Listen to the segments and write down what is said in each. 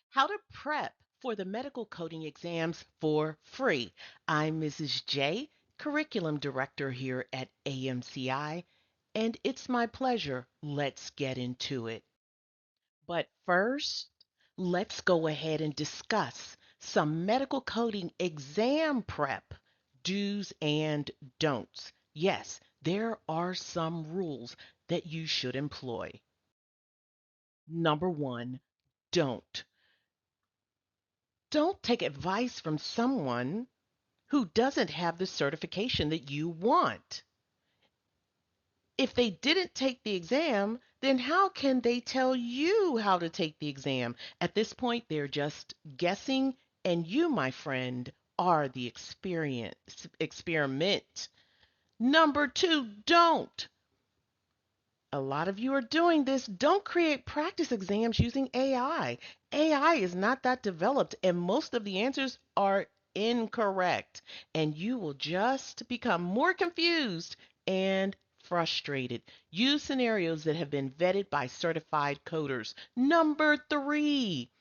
How to prep for the medical coding exams for free. I'm Mrs. J, Curriculum Director here at AMCI, and it's my pleasure. Let's get into it. But first, let's go ahead and discuss some medical coding exam prep do's and don'ts. Yes, there are some rules that you should employ. Number one, don't. Don't take advice from someone who doesn't have the certification that you want. If they didn't take the exam, then how can they tell you how to take the exam? At this point, they're just guessing, and you, my friend, are the experiment. Number two, don't. A lot of you are doing this. Don't create practice exams using AI. AI is not that developed, and most of the answers are incorrect. And you will just become more confused and frustrated. Use scenarios that have been vetted by certified coders. Number three,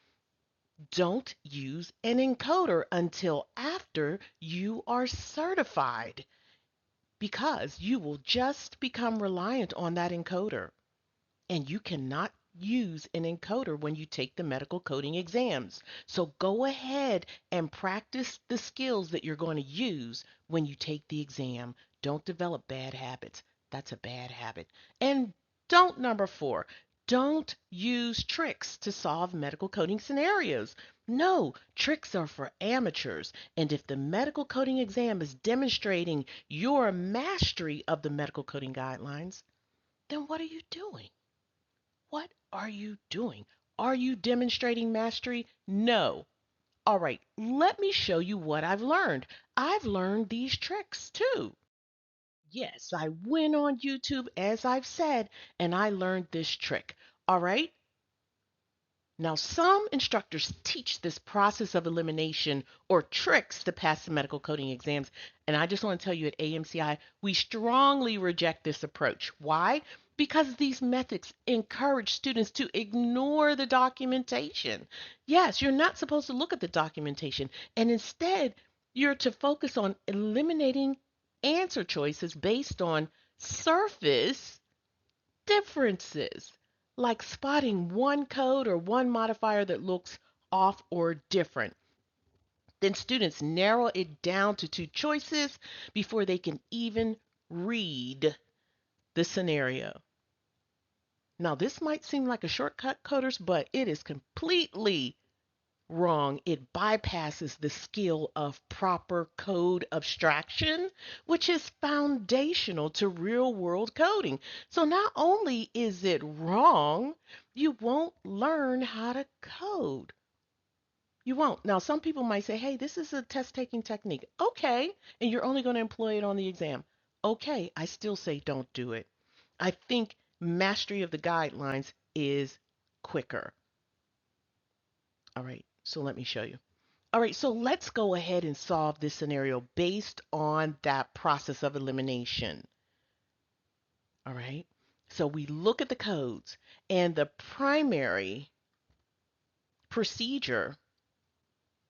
don't use an encoder until after you are certified because you will just become reliant on that encoder. And you cannot use an encoder when you take the medical coding exams. So go ahead and practice the skills that you're going to use when you take the exam. Don't develop bad habits. That's a bad habit. And don't number four, don't use tricks to solve medical coding scenarios. No, tricks are for amateurs. And if the medical coding exam is demonstrating your mastery of the medical coding guidelines, then what are you doing? What are you doing? Are you demonstrating mastery? No. All right, let me show you what I've learned. I've learned these tricks too. Yes, I went on YouTube, as I've said, and I learned this trick. All right. Now, some instructors teach this process of elimination or tricks to pass the medical coding exams. And I just want to tell you at AMCI, we strongly reject this approach. Why? Because these methods encourage students to ignore the documentation. Yes, you're not supposed to look at the documentation, and instead, you're to focus on eliminating answer choices based on surface differences, like spotting one code or one modifier that looks off or different. Then students narrow it down to two choices before they can even read the scenario. Now, this might seem like a shortcut, coders, but it is completely wrong. It bypasses the skill of proper code abstraction, which is foundational to real world coding. So not only is it wrong, you won't learn how to code. You won't. Now, some people might say, hey, this is a test taking technique. Okay. And you're only going to employ it on the exam. Okay. I still say don't do it. I think mastery of the guidelines is quicker. All right. So let me show you. All right, so let's go ahead and solve this scenario based on that process of elimination. All right, so we look at the codes, and the primary procedure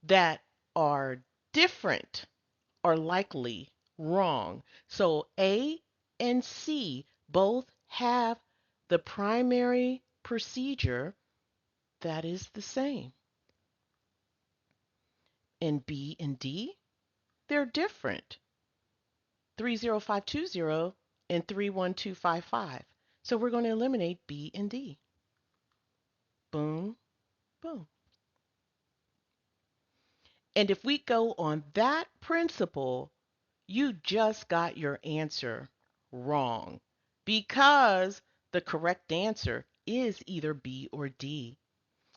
that are different are likely wrong. So A and C both have the primary procedure that is the same. And B and D, they're different. 30520 and 31255. So we're going to eliminate B and D. Boom, boom. And if we go on that principle, you just got your answer wrong because the correct answer is either B or D.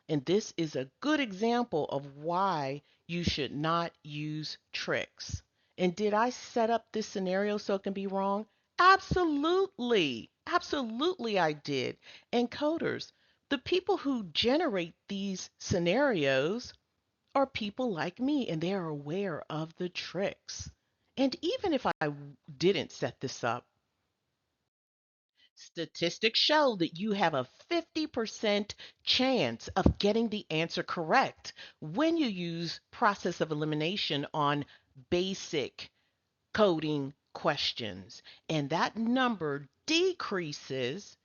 And this is a good example of why you should not use tricks. And did I set up this scenario so it can be wrong? Absolutely. Absolutely, I did. And coders, the people who generate these scenarios are people like me, and they are aware of the tricks. And even if I didn't set this up, Statistics show that you have a 50% chance of getting the answer correct when you use process of elimination on basic coding questions. And that number decreases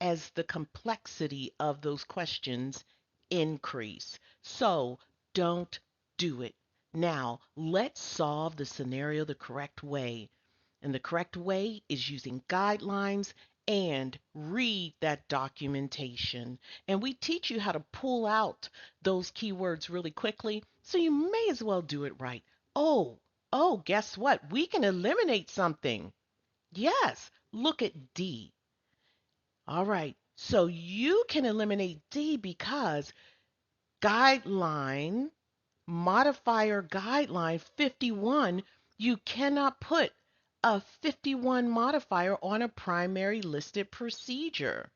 as the complexity of those questions increase. So don't do it. Now, let's solve the scenario the correct way. And the correct way is using guidelines and read that documentation. And we teach you how to pull out those keywords really quickly, so you may as well do it right. Oh, guess what? We can eliminate something. Yes, look at D. All right, so you can eliminate D because guideline modifier guideline 51, you cannot put a 51 modifier on a primary listed procedure.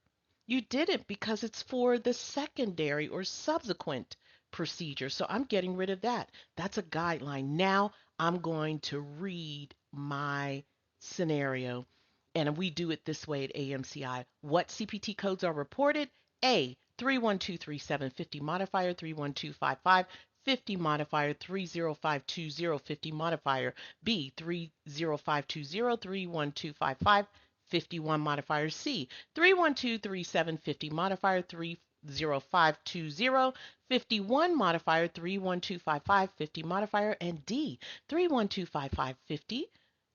You did it because it's for the secondary or subsequent procedure. So I'm getting rid of that. That's a guideline. Now I'm going to read my scenario. And we do it this way at AMCI. What CPT codes are reported? A, 3123750 modifier, 31255 50 modifier, 30520 50 modifier, B, 30520 31255 51 modifier, C, 3123750 modifier, 30520 51 modifier, 31255 50 modifier, and D, 31255 50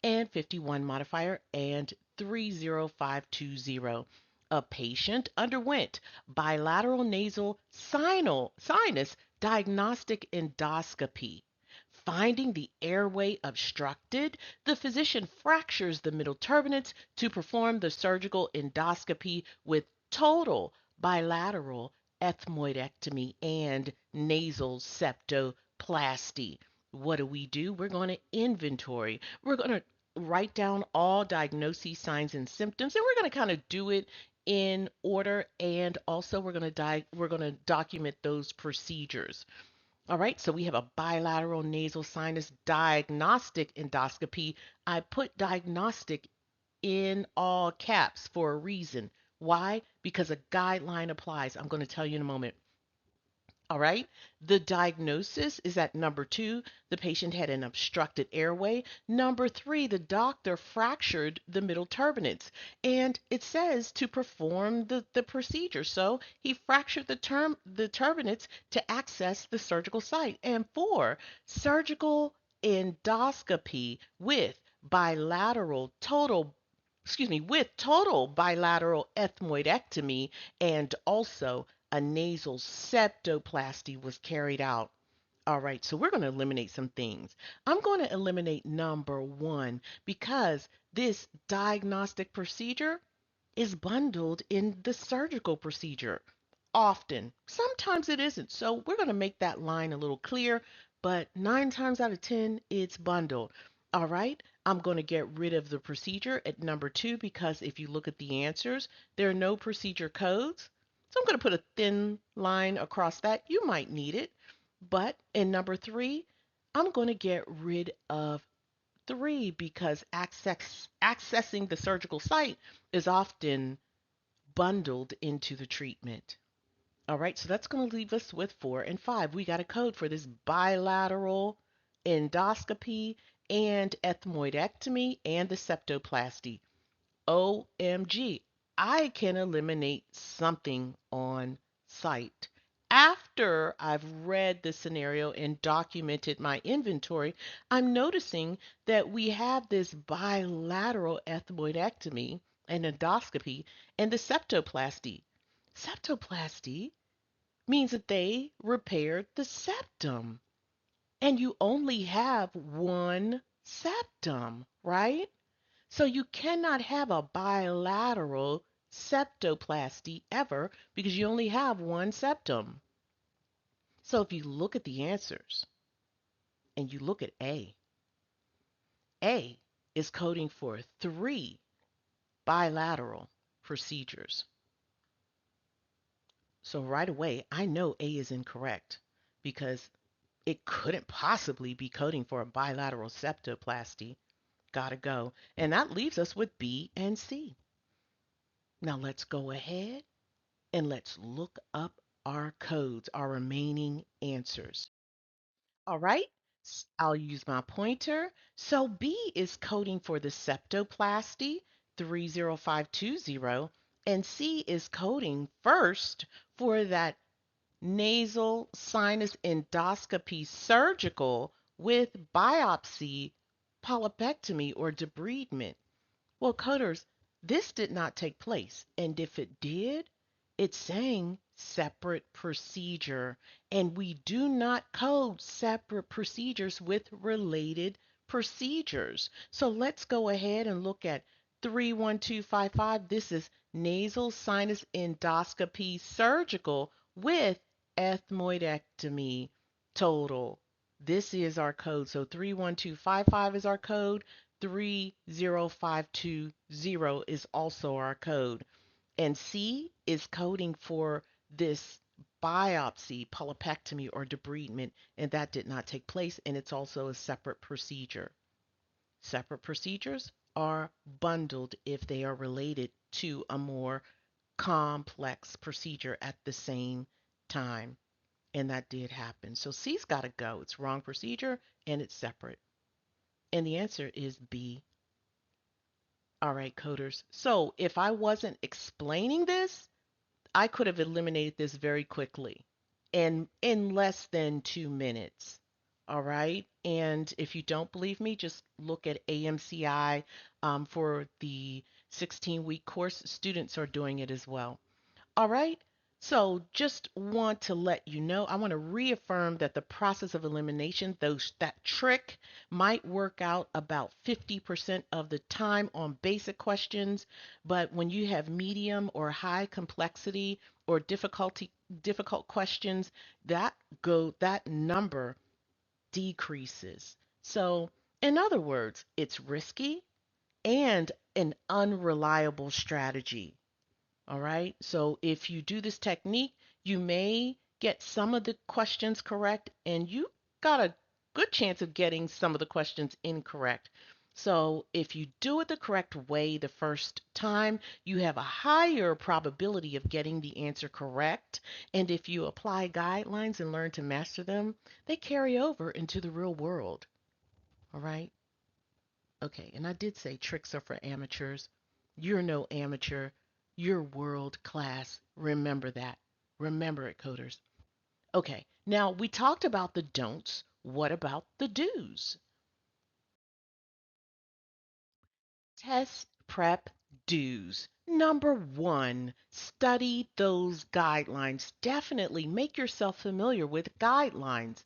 and 51 modifier, and 30520. A patient underwent bilateral nasal sinus diagnostic endoscopy. Finding the airway obstructed, the physician fractures the middle turbinates to perform the surgical endoscopy with total bilateral ethmoidectomy and nasal septoplasty. What do? We're going to inventory. We're going to write down all diagnoses, signs, and symptoms, and we're going to kind of do it in order, and also we're going to document those procedures. All right, so we have a bilateral nasal sinus diagnostic endoscopy. I put diagnostic in all caps for a reason. Why? Because a guideline applies. I'm going to tell you in a moment. All right. The diagnosis is at number 2, the patient had an obstructed airway. Number 3, the doctor fractured the middle turbinates. And it says to perform the procedure. So he fractured the turbinates to access the surgical site. And 4, surgical endoscopy with total bilateral ethmoidectomy, and also a nasal septoplasty was carried out. All right, so we're going to eliminate some things. I'm going to eliminate number 1 because this diagnostic procedure is bundled in the surgical procedure often. Sometimes it isn't. So we're going to make that line a little clear, but 9 times out of 10, it's bundled. All right, I'm going to get rid of the procedure at number 2 because if you look at the answers, there are no procedure codes. So I'm going to put a thin line across that. You might need it. But in number 3, I'm going to get rid of 3 because accessing the surgical site is often bundled into the treatment. All right, so that's going to leave us with 4 and 5. We got a code for this bilateral endoscopy and ethmoidectomy and the septoplasty. OMG, I can eliminate something on site. After I've read the scenario and documented my inventory, I'm noticing that we have this bilateral ethmoidectomy and endoscopy and the septoplasty. Septoplasty means that they repaired the septum, and you only have one septum, right? So you cannot have a bilateral septoplasty ever because you only have one septum. So if you look at the answers and you look at A is coding for 3 bilateral procedures. So right away, I know A is incorrect because it couldn't possibly be coding for a bilateral septoplasty. Gotta go. And that leaves us with B and C. Now let's go ahead and let's look up our codes, our remaining answers. All right, I'll use my pointer. So B is coding for the septoplasty 30520, and C is coding first for that nasal sinus endoscopy surgical with biopsy, polypectomy, or debridement. Well, coders, this did not take place. And if it did, it's saying separate procedure. And we do not code separate procedures with related procedures. So let's go ahead and look at 31255. This is nasal sinus endoscopy surgical with ethmoidectomy total. This is our code. So 31255 is our code. 30520 is also our code. And C is coding for this biopsy, polypectomy, or debridement, and that did not take place, and it's also a separate procedure. Separate procedures are bundled if they are related to a more complex procedure at the same time. And that did happen. So C's got to go. It's wrong procedure and it's separate. And the answer is B. All right, coders. So if I wasn't explaining this, I could have eliminated this very quickly and in less than 2 minutes. All right. And if you don't believe me, just look at AMCI for the 16-week course. Students are doing it as well. All right. So just want to let you know, I want to reaffirm that the process of elimination, that trick might work out about 50% of the time on basic questions, but when you have medium or high complexity or difficult questions, that number decreases. So, in other words, it's risky and an unreliable strategy. All right. So if you do this technique, you may get some of the questions correct, and you got a good chance of getting some of the questions incorrect. So if you do it the correct way the first time, you have a higher probability of getting the answer correct. And if you apply guidelines and learn to master them, they carry over into the real world. All right. Okay, and I did say tricks are for amateurs. You're no amateur. You're world class. Remember that. Remember it, coders. Okay, now we talked about the don'ts. What about the do's? Test prep do's. Number one, study those guidelines. Definitely make yourself familiar with guidelines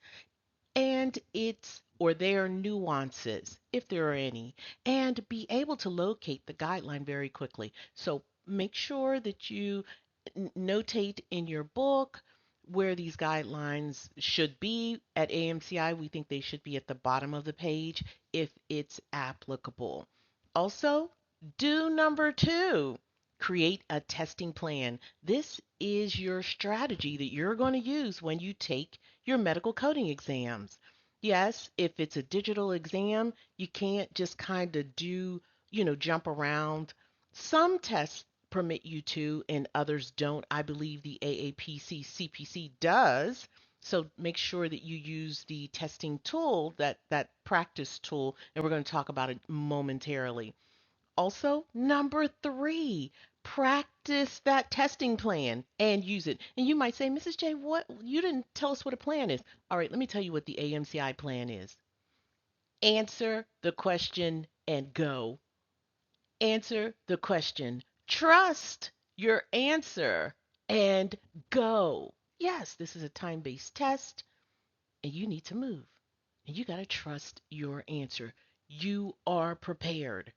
and its or their nuances, if there are any, and be able to locate the guideline very quickly. So make sure that you notate in your book where these guidelines should be. At AMCI, we think they should be at the bottom of the page if it's applicable. Also, do number two, create a testing plan. This is your strategy that you're going to use when you take your medical coding exams. Yes, if it's a digital exam, you can't just kind of jump around. Some tests permit you to, and others don't. I believe the AAPC CPC does. So make sure that you use the testing tool, that practice tool, and we're going to talk about it momentarily. Also, number three, practice that testing plan and use it. And you might say, Mrs. J, what? You didn't tell us what a plan is. All right, let me tell you what the AMCI plan is. Answer the question and go. Answer the question. Trust your answer and go. Yes, this is a time based test and you need to move. And you got to trust your answer. You are prepared.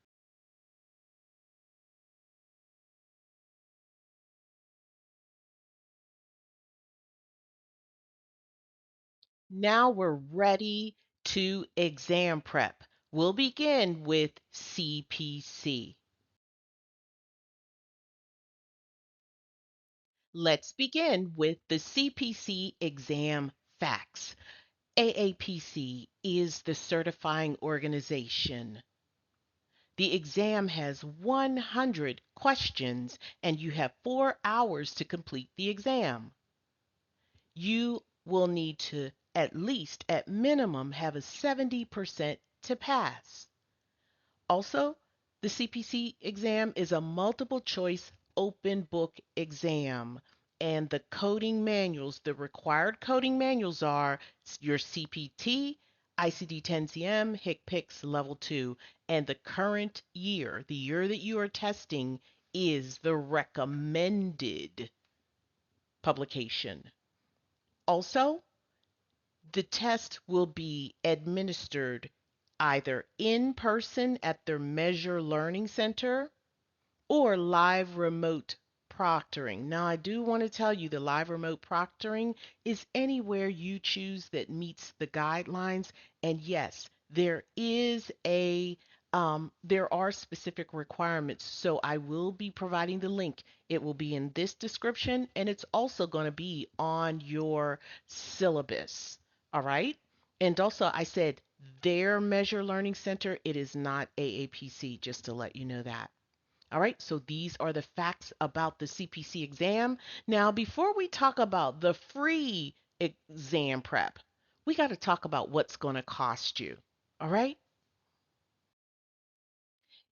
Now we're ready to exam prep. We'll begin with CPC. Let's begin with the CPC exam facts. AAPC is the certifying organization. The exam has 100 questions and you have 4 hours to complete the exam. You will need to at least, at minimum, have a 70% to pass. Also, the CPC exam is a multiple choice open book exam. And the coding manuals, the required coding manuals are your CPT, ICD-10-CM, HCPCS Level 2, and the current year, the year that you are testing, is the recommended publication. Also, the test will be administered either in person at their Measure Learning Center or live remote proctoring. Now, I do want to tell you the live remote proctoring is anywhere you choose that meets the guidelines. And yes, there are specific requirements. So I will be providing the link. It will be in this description and it's also going to be on your syllabus. All right. And also I said their Measure Learning Center, it is not AAPC, just to let you know that. All right, so these are the facts about the CPC exam. Now, before we talk about the free exam prep, we got to talk about what's going to cost you. All right?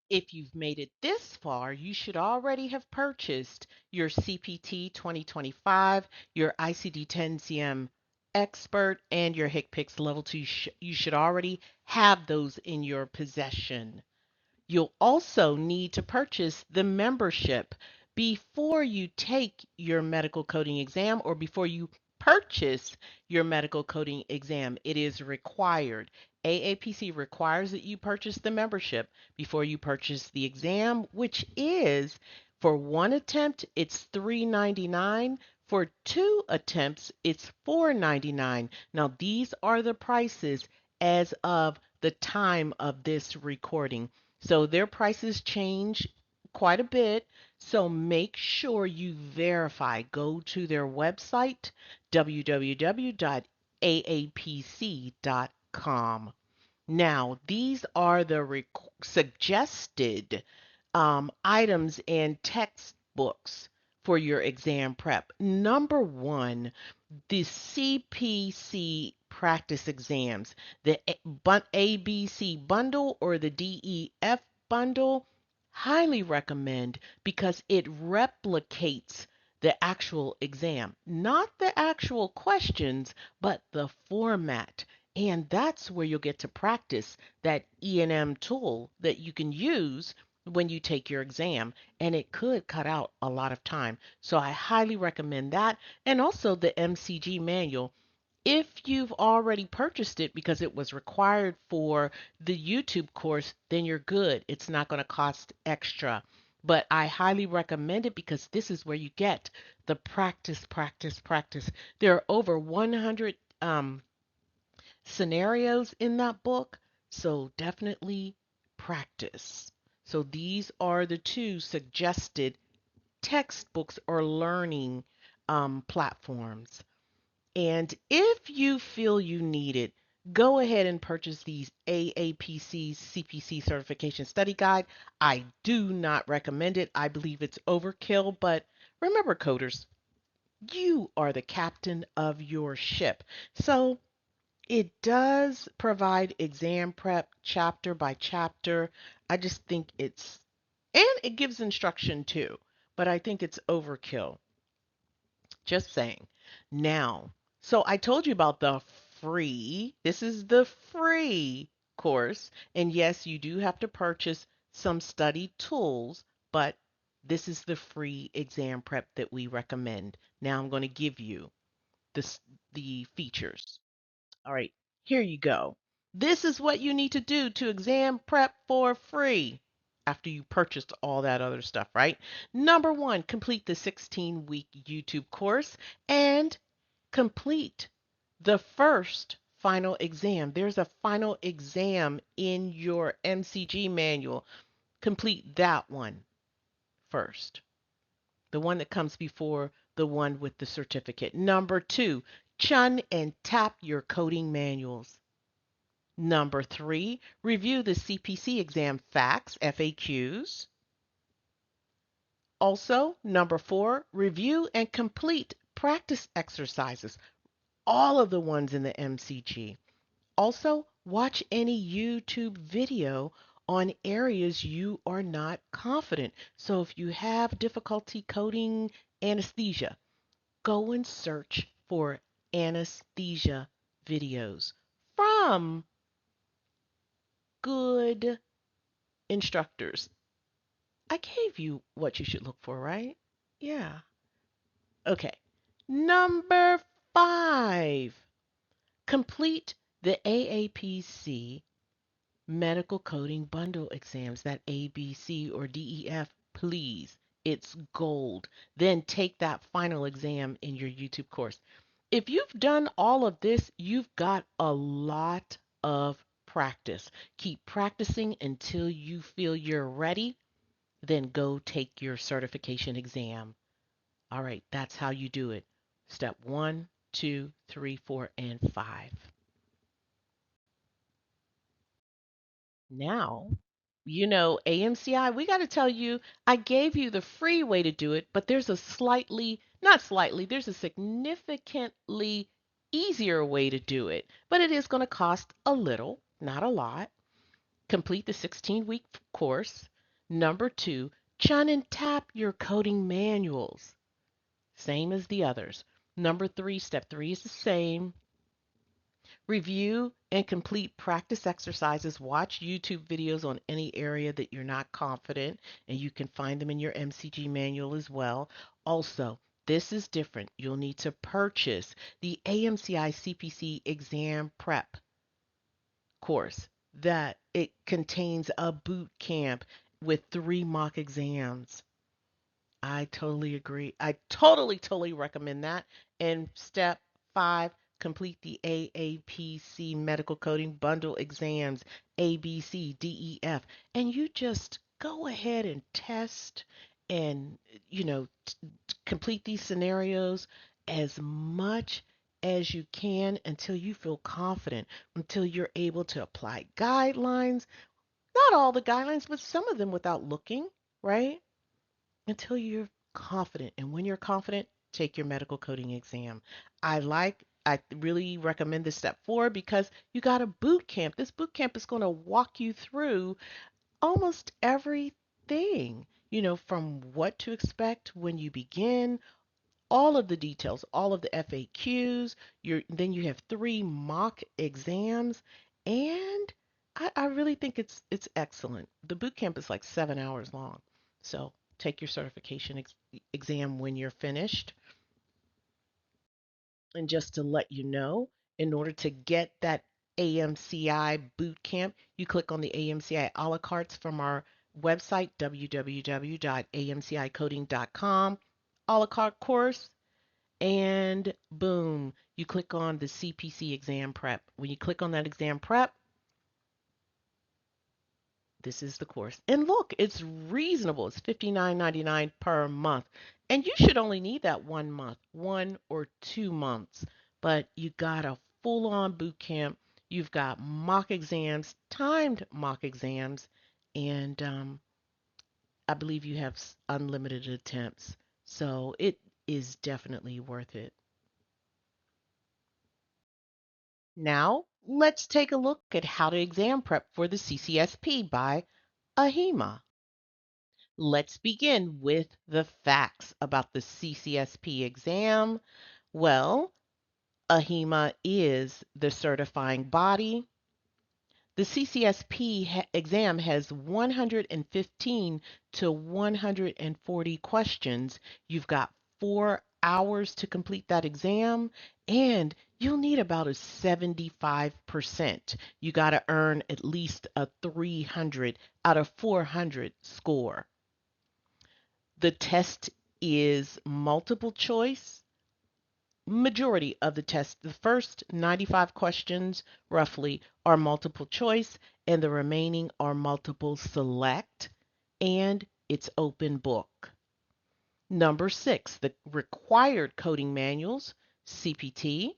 If you've made it this far, you should already have purchased your CPT 2025, your ICD-10-CM Expert, and your HCPCS Level 2. You should already have those in your possession. You'll also need to purchase the membership before you take your medical coding exam or before you purchase your medical coding exam. It is required. AAPC requires that you purchase the membership before you purchase the exam, which is for one attempt, it's $399. For two attempts, it's $499. Now, these are the prices as of the time of this recording. So their prices change quite a bit. So make sure you verify. Go to their website, www.aapc.com. Now, these are the suggested items and textbooks for your exam prep. Number one, the CPC practice exams, the ABC bundle or the DEF bundle, highly recommend because it replicates the actual exam, not the actual questions, but the format. And that's where you'll get to practice that E&M tool that you can use when you take your exam. And it could cut out a lot of time. So I highly recommend that. And also the MCG manual. If you've already purchased it because it was required for the YouTube course, then you're good. It's not going to cost extra. But I highly recommend it because this is where you get the practice, practice, practice. There are over 100 scenarios in that book, so definitely practice. So these are the two suggested textbooks or learning platforms. And if you feel you need it, go ahead and purchase these AAPC CPC certification study guide. I do not recommend it. I believe it's overkill, but remember, coders, you are the captain of your ship. So it does provide exam prep chapter by chapter. I just think and it gives instruction too, but I think it's overkill. Just saying. Now, so I told you about this is the free course. And yes, you do have to purchase some study tools, but this is the free exam prep that we recommend. Now I'm going to give you the features. All right, here you go. This is what you need to do to exam prep for free after you purchased all that other stuff, right? Number one, complete the 16-week YouTube course and complete the first final exam. There's a final exam in your MCG manual. Complete that one first, the one that comes before the one with the certificate. Number two, chun and tap your coding manuals. Number 3, review the CPC exam facts, FAQs. Also, number 4, review and complete practice exercises, all of the ones in the MCG. Also, watch any YouTube video on areas you are not confident. So if you have difficulty coding anesthesia, go and search for anesthesia videos from good instructors. I gave you what you should look for, right? Yeah. Okay. Number 5, complete the AAPC medical coding bundle exams, that ABC or DEF, please. It's gold. Then take that final exam in your YouTube course. If you've done all of this, you've got a lot of practice. Keep practicing until you feel you're ready, then go take your certification exam. All right, that's how you do it. Step 1, 2, 3, 4, and 5. Now, AMCI, we got to tell you, I gave you the free way to do it, but there's a not slightly, there's a significantly easier way to do it, but it is going to cost a little, not a lot. Complete the 16-week course. Number 2, chun and tap your coding manuals, same as the others. Number 3, step 3 is the same. Review and complete practice exercises. Watch YouTube videos on any area that you're not confident, and you can find them in your MCG manual as well. Also, this is different. You'll need to purchase the AMCI CPC exam prep course that it contains a boot camp with 3 mock exams. I totally agree. I totally recommend that. And step 5, complete the AAPC medical coding bundle exams, A, B, C, D, E, F. And you just go ahead and test and, complete these scenarios as much as you can until you feel confident, until you're able to apply guidelines. Not all the guidelines, but some of them without looking, right? Until you're confident. And when you're confident, take your medical coding exam. I really recommend this step 4 because you got a boot camp. This boot camp is going to walk you through almost everything, from what to expect when you begin, all of the details, all of the FAQs. Then you have 3 mock exams, and I really think it's excellent. The boot camp is like 7 hours long, so take your certification exam when you're finished. And just to let you know, in order to get that AMCI boot camp, you click on the AMCI a la cartes from our website, www.amcicoding.com, a la carte course, and boom, you click on the CPC exam prep. When you click on that exam prep, this is the course. And look, it's reasonable. It's $59.99 per month. And you should only need that 1 month, 1 or 2 months. But you got a full on boot camp. You've got mock exams, timed mock exams, and I believe you have unlimited attempts. So it is definitely worth it. Now, let's take a look at how to exam prep for the CCSP by AHIMA. Let's begin with the facts about the CCSP exam. Well, AHIMA is the certifying body. The CCSP exam has 115 to 140 questions. You've got 4 hours to complete that exam, and you'll need about a 75%. You got to earn at least a 300 out of 400 score. The test is multiple choice. Majority of the test, the first 95 questions roughly are multiple choice, and the remaining are multiple select, and it's open book. Number 6, the required coding manuals, CPT,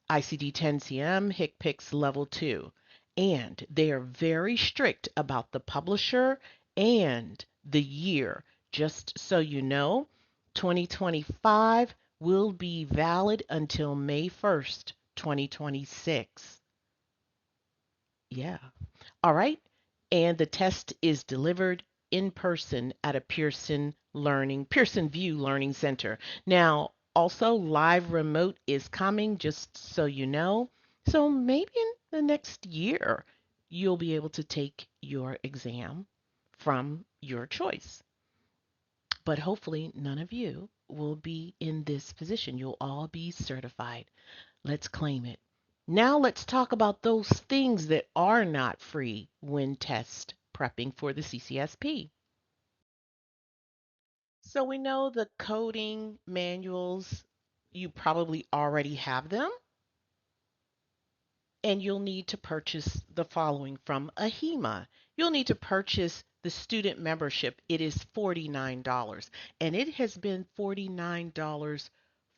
ICD-10-CM, HCPCS Level 2. And they are very strict about the publisher and the year. Just so you know, 2025 will be valid until May 1st, 2026. Yeah. All right. And the test is delivered in person at a Pearson View Learning Center. Now, also live remote is coming, just so you know. So maybe in the next year, you'll be able to take your exam from your choice. But hopefully, none of you will be in this position. You'll all be certified. Let's claim it. Now let's talk about those things that are not free when test prepping for the CCSP. So we know the coding manuals, you probably already have them, and you'll need to purchase the following from AHIMA. You'll need to purchase the student membership. It is $49, and it has been $49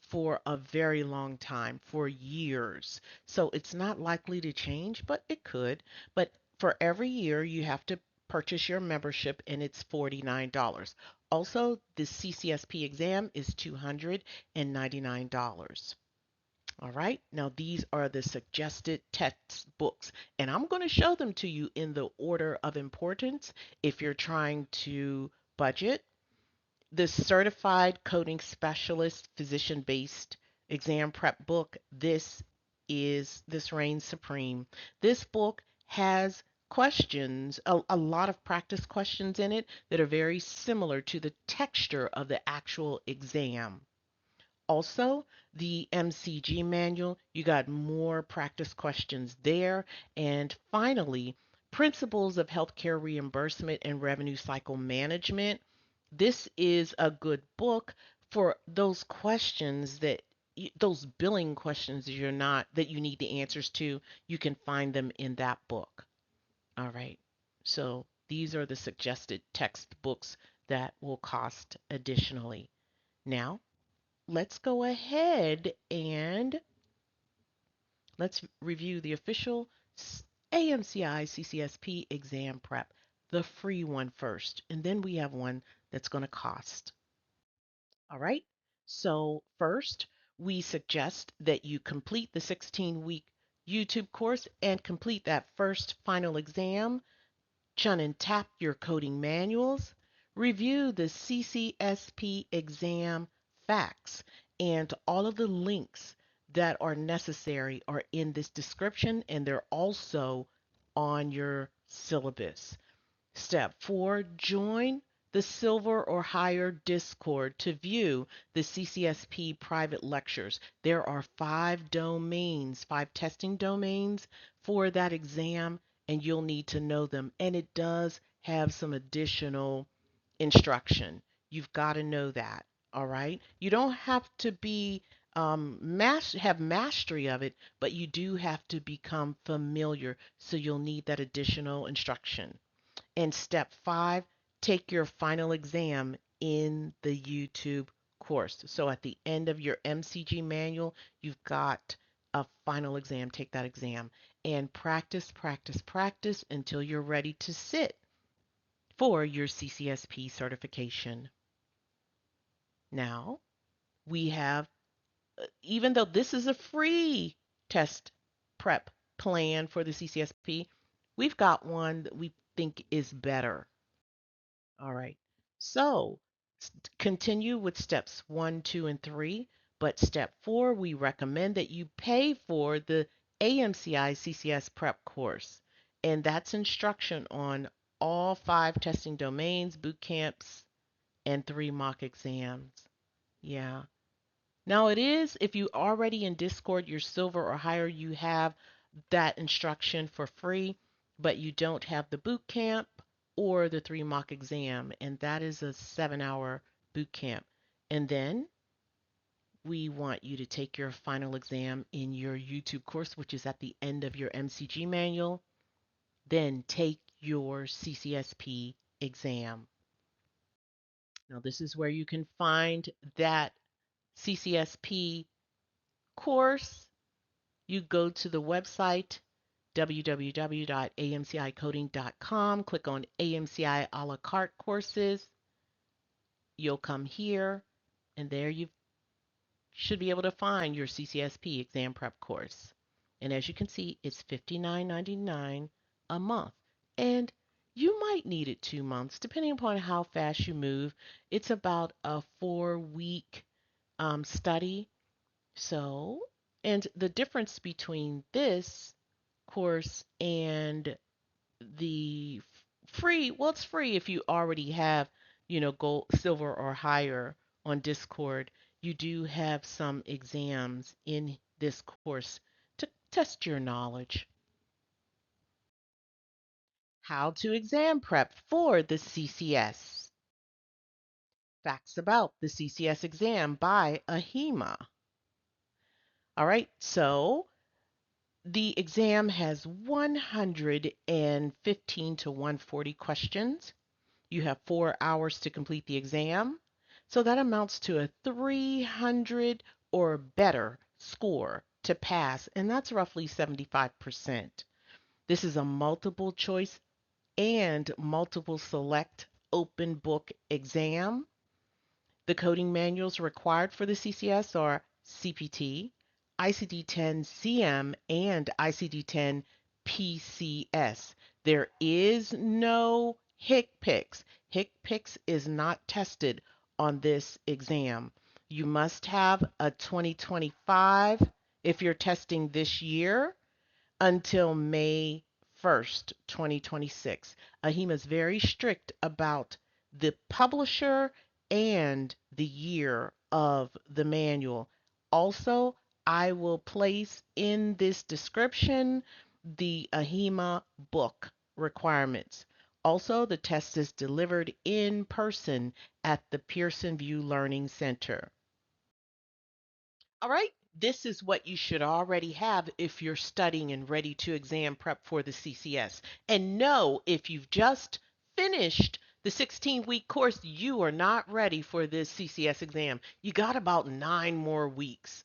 for a very long time, for years. So it's not likely to change, but it could. But for every year, you have to purchase your membership, and it's $49. Also, the CCSP exam is $299. All right, now these are the suggested textbooks, and I'm going to show them to you in the order of importance if you're trying to budget. The Certified Coding Specialist Physician Based Exam Prep book, this reigns supreme. This book has questions, a lot of practice questions in it that are very similar to the texture of the actual exam. Also, the MCG manual, you got more practice questions there. And finally, Principles of Healthcare Reimbursement and Revenue Cycle Management. This is a good book for those questions those billing questions that that you need the answers to. You can find them in that book. All right. So these are the suggested textbooks that will cost additionally. Now, let's go ahead and let's review the official AMCI CCSP exam prep, the free one first, and then we have one that's going to cost. All right. So first, we suggest that you complete the 16-week YouTube course and complete that first final exam. Chun and tap your coding manuals, review the CCSP exam facts, and all of the links that are necessary are in this description, and they're also on your syllabus. Step 4, join the silver or higher Discord to view the CCSP private lectures. There are 5 domains, 5 testing domains for that exam, and you'll need to know them. And it does have some additional instruction. You've got to know that. All right. You don't have to be have mastery of it, but you do have to become familiar. So you'll need that additional instruction. And step 5, take your final exam in the YouTube course. So at the end of your MCG manual, you've got a final exam. Take that exam and practice, practice, practice until you're ready to sit for your CCSP certification. Now, we have, even though this is a free test prep plan for the CCSP, we've got one that we think is better. All right. So continue with steps 1, 2, and 3. But step 4, we recommend that you pay for the AMCI CCS prep course. And that's instruction on all 5 testing domains, boot camps, and 3 mock exams. Yeah. Now it is, if you already in Discord, you're silver or higher, you have that instruction for free, but you don't have the boot camp or the 3 mock exam, and that is a 7-hour boot camp. And then we want you to take your final exam in your YouTube course, which is at the end of your MCG manual. Then take your CCSP exam. Now, this is where you can find that CCSP course. You go to the website www.amcicoding.com. Click on AMCI a la carte courses. You'll come here, and there you should be able to find your CCSP exam prep course. And as you can see, it's $59.99 a month. And you might need it 2 months, depending upon how fast you move. It's about a 4 week study. So, and the difference between this course and the free, well, it's free if you already have, gold, silver, or higher on Discord. You do have some exams in this course to test your knowledge. How to exam prep for the CCS. Facts about the CCS exam by AHIMA. All right, so the exam has 115 to 140 questions. You have 4 hours to complete the exam. So that amounts to a 300 or better score to pass, and that's roughly 75%. This is a multiple choice and multiple select open book exam. The coding manuals required for the CCS are CPT, ICD-10-CM, and ICD-10-PCS. There is no HCPCS. HCPCS is not tested on this exam. You must have a 2025 if you're testing this year until May 1st, 2026. AHIMA is very strict about the publisher and the year of the manual. Also, I will place in this description the AHIMA book requirements. Also, the test is delivered in person at the Pearson VUE Learning Center. All right, this is what you should already have if you're studying and ready to exam prep for the CCS. And know if you've just finished the 16-week course, you are not ready for this CCS exam. You got about 9 more weeks,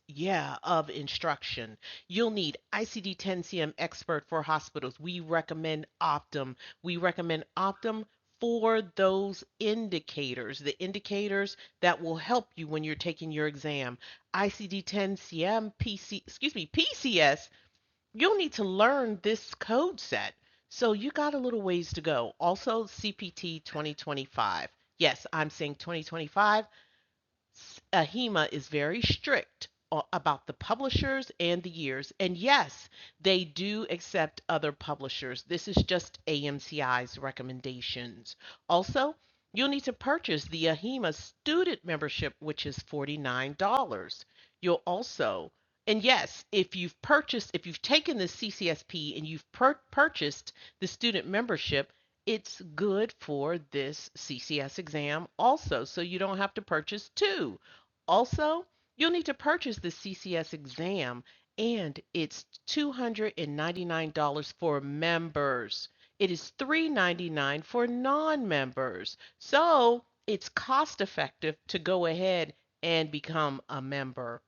of instruction. You'll need ICD-10-CM expert for hospitals. We recommend Optum. We recommend Optum for those indicators, the indicators that will help you when you're taking your exam. ICD-10-CM, PCS, you'll need to learn this code set. So you got a little ways to go. Also, CPT 2025. Yes, I'm saying 2025. AHIMA is very strict about the publishers and the years. And yes, they do accept other publishers. This is just AMCI's recommendations. Also, you'll need to purchase the AHIMA student membership, which is $49. You'll also, and yes, if you've taken the CCSP and you've purchased the student membership, it's good for this CCS exam also, so you don't have to purchase two. Also, you'll need to purchase the CCS exam, and it's $299 for members. It is $399 for non-members. So it's cost effective to go ahead and become a member.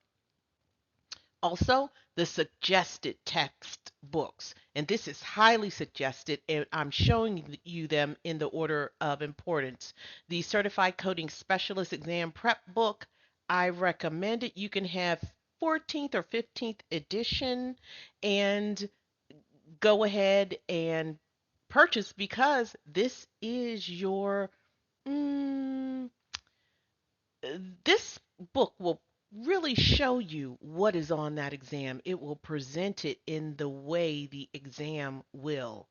Also, the suggested textbooks, and this is highly suggested, and I'm showing you them in the order of importance. The Certified Coding Specialist Exam Prep book, I recommend it. You can have 14th or 15th edition and go ahead and purchase because this is your mm, this book will really show you what is on that exam. It will present it in the way the exam will.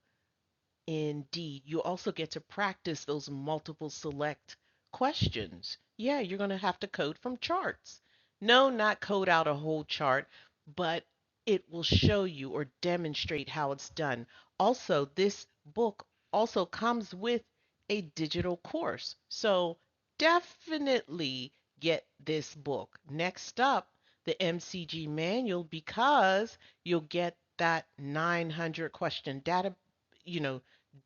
Indeed, you also get to practice those multiple select questions. Yeah, you're going to have to code from charts. No, not code out a whole chart, but it will show you or demonstrate how it's done. Also, this book also comes with a digital course. So definitely get this book. Next up, the MCG manual because you'll get that 900 question you know,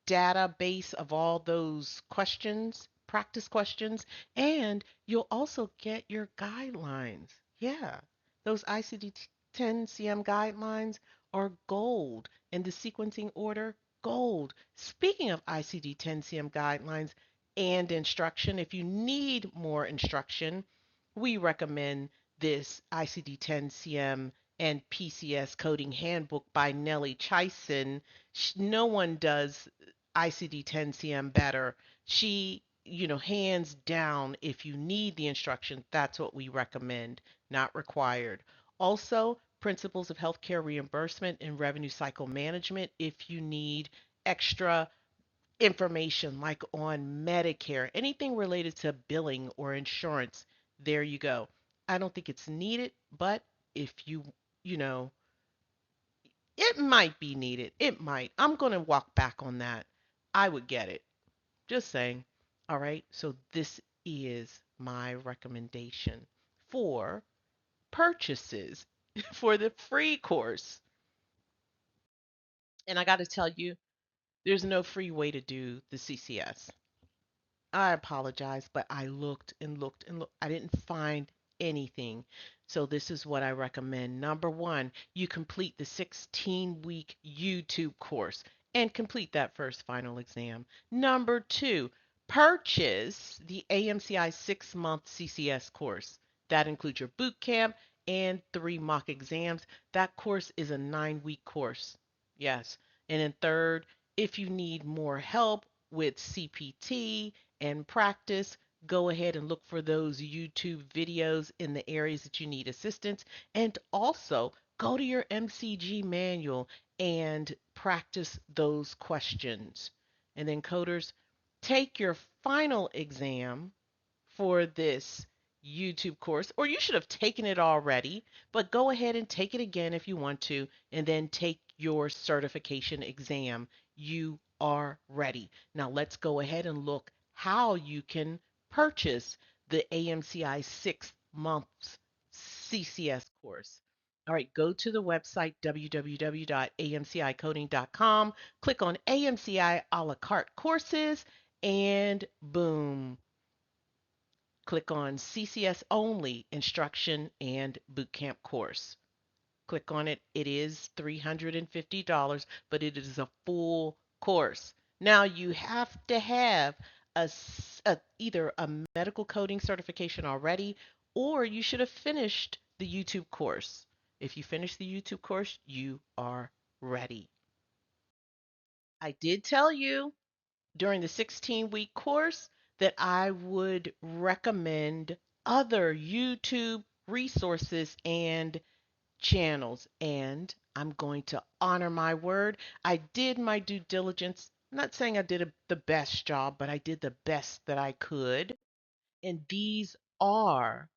database of all those questions, practice questions, and you'll also get your guidelines. Yeah, those ICD 10 CM guidelines are gold. And the sequencing order, gold. Speaking of ICD-10-CM guidelines and instruction, if you need more instruction, we recommend this ICD-10-CM and PCS coding handbook by Nellie Chison. No one does ICD-10-CM better. She, hands down, if you need the instruction, that's what we recommend, not required. Also, principles of healthcare reimbursement and revenue cycle management if you need extra information like on Medicare, anything related to billing or insurance. There you go. I don't think it's needed, but if you know, it might be needed. It might. I'm going to walk back on that. I would get it. Just saying. All right. So this is my recommendation for purchases for the free course. And I got to tell you, there's no free way to do the CCS. I apologize, but I looked and looked and looked. I didn't find anything. So this is what I recommend. Number one, you complete the 16-week YouTube course and complete that first final exam. Number two, purchase the AMCI 6-month CCS course. That includes your boot camp and 3 mock exams. That course is a 9-week course. Yes. And then third, if you need more help with CPT and practice, go ahead and look for those YouTube videos in the areas that you need assistance. And also go to your MCG manual and practice those questions. And then, coders, take your final exam for this YouTube course, or you should have taken it already, but go ahead and take it again if you want to, and then take your certification exam. You are ready. Now let's go ahead and look how you can purchase the AMCI 6 months CCS course. All right, go to the website www.amcicoding.com, click on AMCI a la carte courses, and boom, click on CCS only instruction and bootcamp course. Click on it. It is $350, but it is a full course. Now you have to have either a medical coding certification already, or you should have finished the YouTube course. If you finish the YouTube course, you are ready. I did tell you during the 16-week course that I would recommend other YouTube resources and channels. And I'm going to honor my word. I did my due diligence. I'm not saying I did the best job, but I did the best that I could. And these are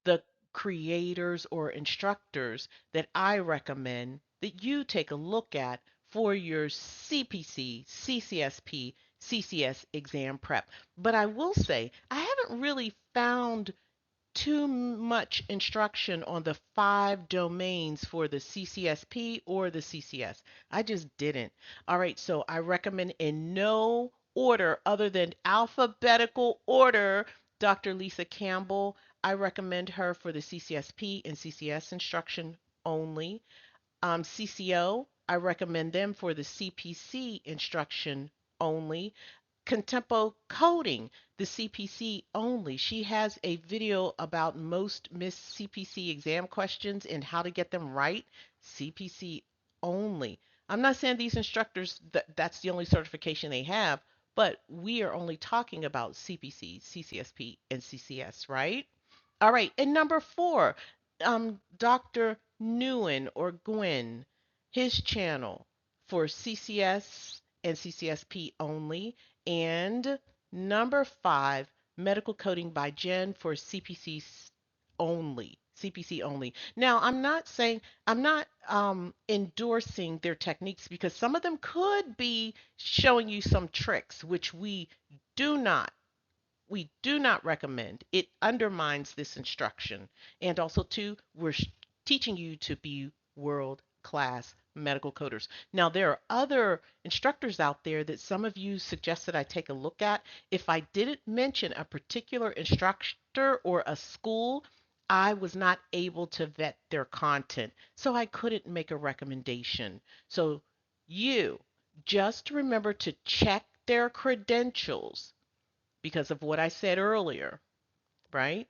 the creators or instructors that I recommend that you take a look at for your CPC, CCSP, CCS exam prep. But I will say, I haven't really found too much instruction on the 5 domains for the CCSP or the CCS. I just didn't. All right, so I recommend in no order other than alphabetical order Dr. Lisa Campbell. I recommend her for the CCSP and CCS instruction only. CCO, I recommend them for the CPC instruction only. Contempo Coding, the CPC only. She has a video about most missed CPC exam questions and how to get them right. CPC only. I'm not saying these instructors that's the only certification they have, but we are only talking about CPC, CCSP, and CCS, right? All right, and number four, Dr. Nguyen or Gwen, his channel for CCS and CCSP only. And number five, medical coding by Jen for CPC only. CPC only. Now, I'm not endorsing their techniques because some of them could be showing you some tricks, which we do not recommend. It undermines this instruction. And also, too, we're teaching you to be world class medical coders. Now, there are other instructors out there that some of you suggested I take a look at. If I didn't mention a particular instructor or a school, I was not able to vet their content, so I couldn't make a recommendation. So You just remember to check their credentials because of what I said earlier, right?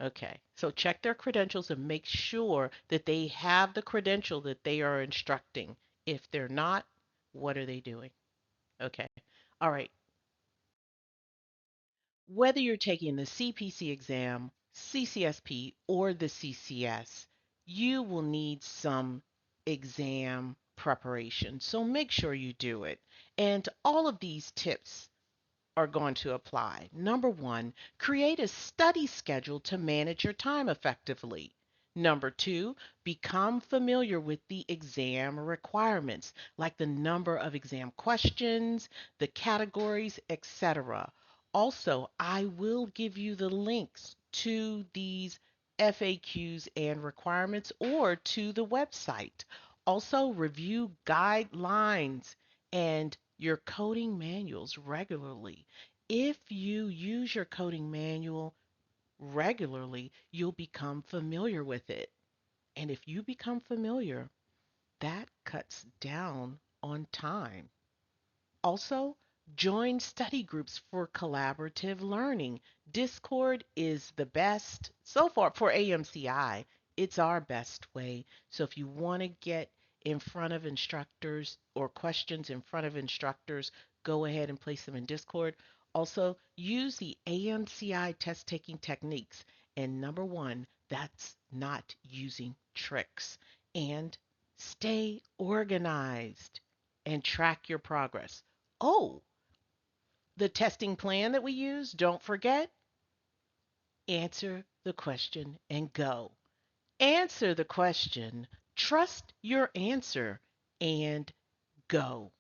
Okay. So check their credentials and make sure that they have the credential that they are instructing. If they're not, what are they doing? Okay. All right. Whether you're taking the CPC exam, CCSP, or the CCS, you will need some exam preparation. So make sure you do it. And all of these tips are going to apply. Number one, create a study schedule to manage your time effectively. Number two, become familiar with the exam requirements, like the number of exam questions, the categories, etc. Also, I will give you the links to these FAQs and requirements or to the website. Also, review guidelines and your coding manuals regularly. If you use your coding manual regularly, you'll become familiar with it. And if you become familiar, that cuts down on time. Also, join study groups for collaborative learning. Discord is the best so far for AMCI. It's our best way. So if you want to get in front of instructors or questions in front of instructors, go ahead and place them in Discord. Also, use the AMCI test taking techniques. And number one, that's not using tricks. And stay organized and track your progress. Oh, the testing plan that we use, don't forget, answer the question and go. Answer the question, trust your answer, and go.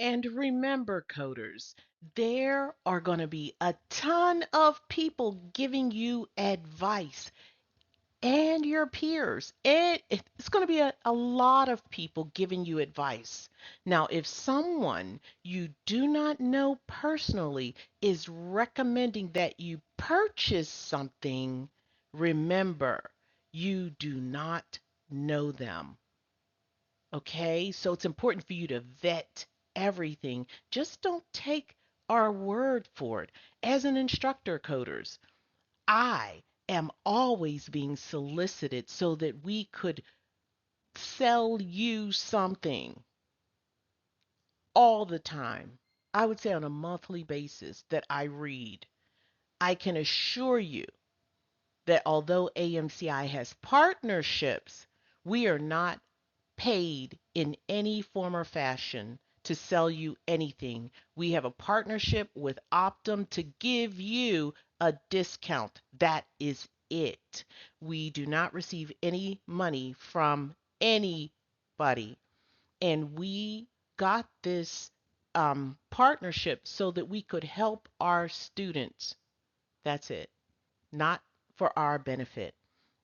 And remember, coders, there are going to be a ton of people giving you advice and your peers. It's going to be a lot of people giving you advice. Now, if someone you do not know personally is recommending that you purchase something, remember, you do not know them. Okay? So it's important for you to vet everything. Just don't take our word for it. As an instructor, coders, I am always being solicited so that we could sell you something all the time. I would say on a monthly basis that I read. I can assure you that although AMCI has partnerships, we are not paid in any form or fashion to sell you anything. We have a partnership with Optum to give you a discount. That is it. We do not receive any money from anybody. And we got this partnership so that we could help our students. That's it. Not for our benefit.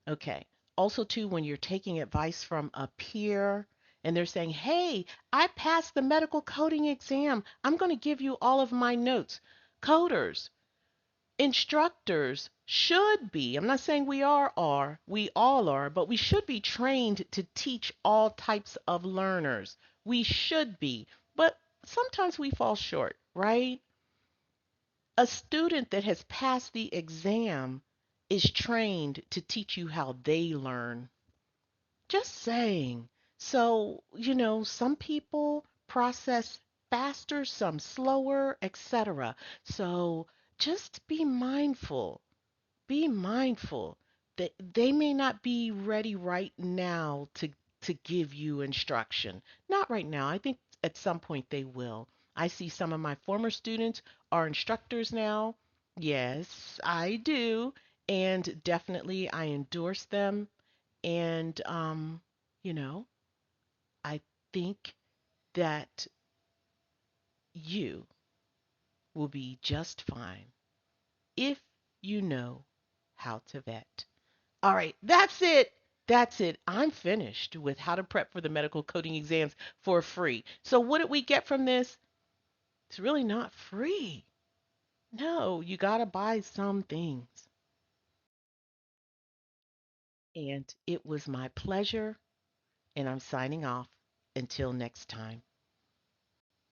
Okay. Also, too, when you're taking advice from a peer and they're saying, hey, I passed the medical coding exam, I'm going to give you all of my notes. Coders, instructors should be, I'm not saying we all are, but we should be trained to teach all types of learners. We should be, but sometimes we fall short, right? A student that has passed the exam is trained to teach you how they learn. Just saying. So, some people process faster, some slower, etc. So, just be mindful. Be mindful that they may not be ready right now to give you instruction. Not right now. I think at some point they will. I see some of my former students are instructors now. Yes, I do. And definitely I endorse them. And, you know, I think that you will be just fine if you know how to vet. All right, that's it. That's it. I'm finished with how to prep for the medical coding exams for free. So, what did we get from this? It's really not free. No, you got to buy some things. And it was my pleasure and I'm signing off. Until next time.